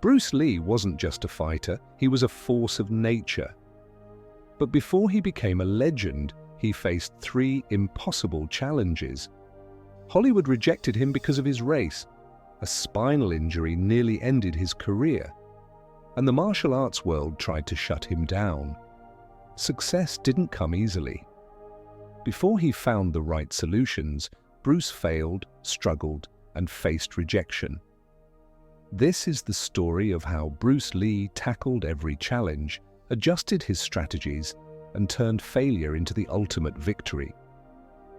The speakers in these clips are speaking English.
Bruce Lee wasn't just a fighter, he was a force of nature. But before he became a legend, he faced 3 impossible challenges. Hollywood rejected him because of his race. A spinal injury nearly ended his career. And the martial arts world tried to shut him down. Success didn't come easily. Before he found the right solutions, Bruce failed, struggled, and faced rejection. This is the story of how Bruce Lee tackled every challenge, adjusted his strategies, and turned failure into the ultimate victory.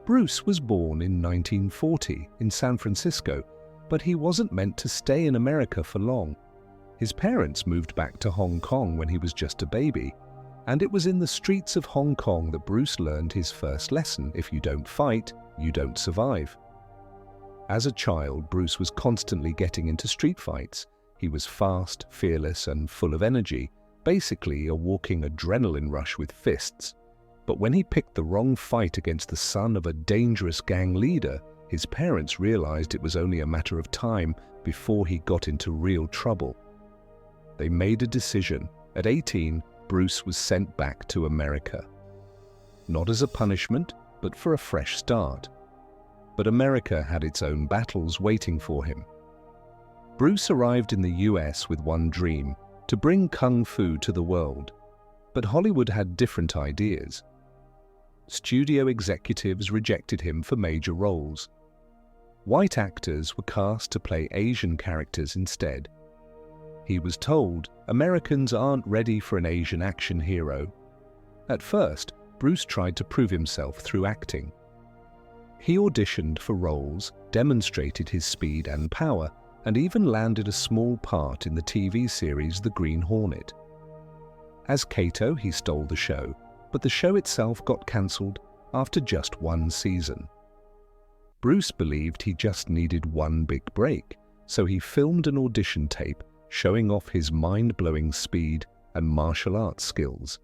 Bruce was born in 1940 in San Francisco, but he wasn't meant to stay in America for long. His parents moved back to Hong Kong when he was just a baby, and it was in the streets of Hong Kong that Bruce learned his first lesson: if you don't fight, you don't survive. As a child, Bruce was constantly getting into street fights. He was fast, fearless, and full of energy, basically a walking adrenaline rush with fists. But when he picked the wrong fight against the son of a dangerous gang leader, his parents realized it was only a matter of time before he got into real trouble. They made a decision. At 18, Bruce was sent back to America. Not as a punishment, but for a fresh start. But America had its own battles waiting for him. Bruce arrived in the US with one dream: to bring Kung Fu to the world. But Hollywood had different ideas. Studio executives rejected him for major roles. White actors were cast to play Asian characters instead. He was told, Americans aren't ready for an Asian action hero. At first, Bruce tried to prove himself through acting. He auditioned for roles, demonstrated his speed and power, and even landed a small part in the TV series The Green Hornet. As Kato, he stole the show, but the show itself got cancelled after just 1 season. Bruce believed he just needed one big break, so he filmed an audition tape showing off his mind-blowing speed and martial arts skills.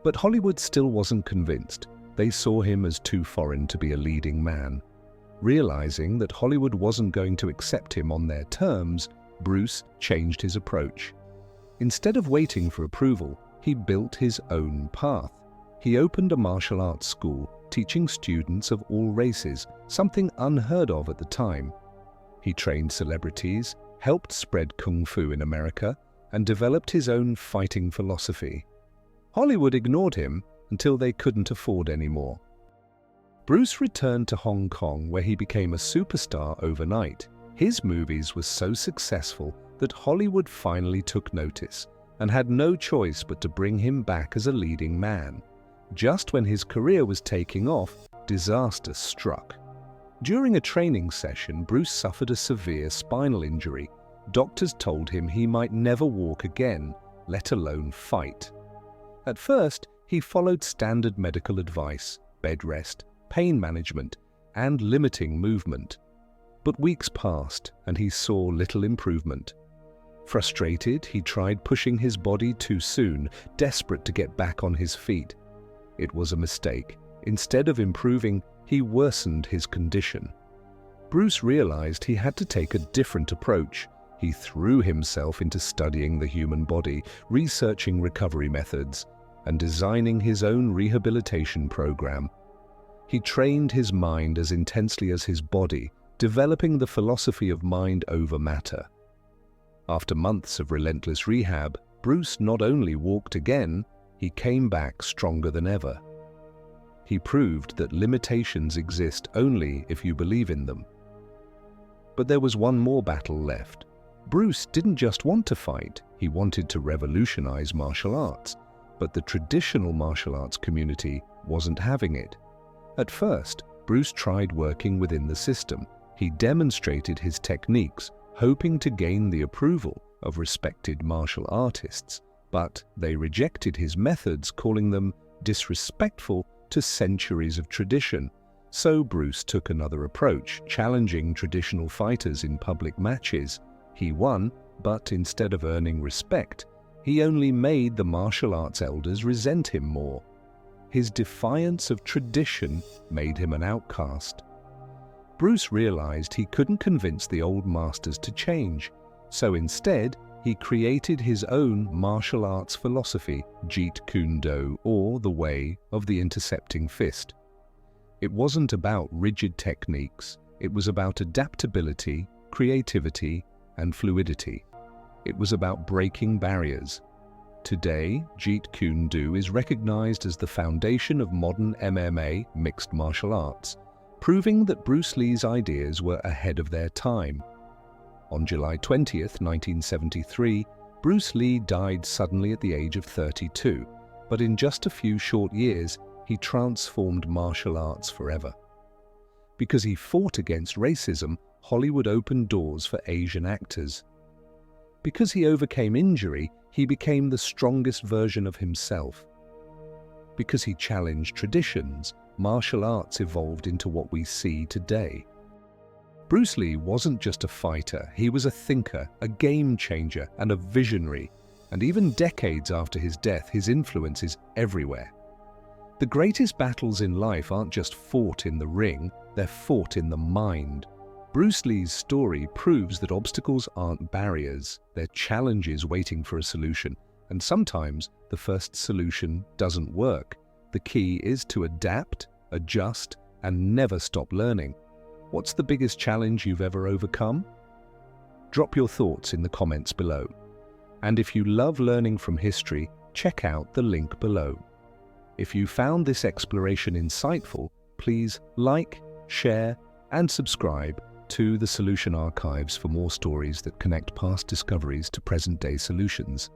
But Hollywood still wasn't convinced. They saw him as too foreign to be a leading man. Realizing that Hollywood wasn't going to accept him on their terms, Bruce changed his approach. Instead of waiting for approval, he built his own path. He opened a martial arts school, teaching students of all races, something unheard of at the time. He trained celebrities, helped spread Kung Fu in America, and developed his own fighting philosophy. Hollywood ignored him until they couldn't afford any more. Bruce returned to Hong Kong, where he became a superstar overnight. His movies were so successful that Hollywood finally took notice and had no choice but to bring him back as a leading man. Just when his career was taking off, disaster struck. During a training session, Bruce suffered a severe spinal injury. Doctors told him he might never walk again, let alone fight. At first, he followed standard medical advice: bed rest, pain management, and limiting movement. But weeks passed, and he saw little improvement. Frustrated, he tried pushing his body too soon, desperate to get back on his feet. It was a mistake. Instead of improving, he worsened his condition. Bruce realized he had to take a different approach. He threw himself into studying the human body, researching recovery methods, and designing his own rehabilitation program. He trained his mind as intensely as his body, developing the philosophy of mind over matter. After months of relentless rehab, Bruce not only walked again, he came back stronger than ever. He proved that limitations exist only if you believe in them. But there was one more battle left. Bruce didn't just want to fight, he wanted to revolutionize martial arts. But the traditional martial arts community wasn't having it. At first, Bruce tried working within the system. He demonstrated his techniques, hoping to gain the approval of respected martial artists. But they rejected his methods, calling them disrespectful to centuries of tradition. So Bruce took another approach, challenging traditional fighters in public matches. He won, but instead of earning respect, he only made the martial arts elders resent him more. His defiance of tradition made him an outcast. Bruce realized he couldn't convince the old masters to change, so instead he created his own martial arts philosophy, Jeet Kune Do, or the way of the intercepting fist. It wasn't about rigid techniques, it was about adaptability, creativity, and fluidity. It was about breaking barriers. Today, Jeet Kune Do is recognized as the foundation of modern MMA, mixed martial arts, proving that Bruce Lee's ideas were ahead of their time. On July 20th, 1973, Bruce Lee died suddenly at the age of 32, but in just a few short years, he transformed martial arts forever. Because he fought against racism, Hollywood opened doors for Asian actors. Because he overcame injury, he became the strongest version of himself. Because he challenged traditions, martial arts evolved into what we see today. Bruce Lee wasn't just a fighter, he was a thinker, a game changer, and a visionary. And even decades after his death, his influence is everywhere. The greatest battles in life aren't just fought in the ring, they're fought in the mind. Bruce Lee's story proves that obstacles aren't barriers, they're challenges waiting for a solution. And sometimes the first solution doesn't work. The key is to adapt, adjust, and never stop learning. What's the biggest challenge you've ever overcome? Drop your thoughts in the comments below. And if you love learning from history, check out the link below. If you found this exploration insightful, please like, share, and subscribe to the Solution Archives for more stories that connect past discoveries to present-day solutions.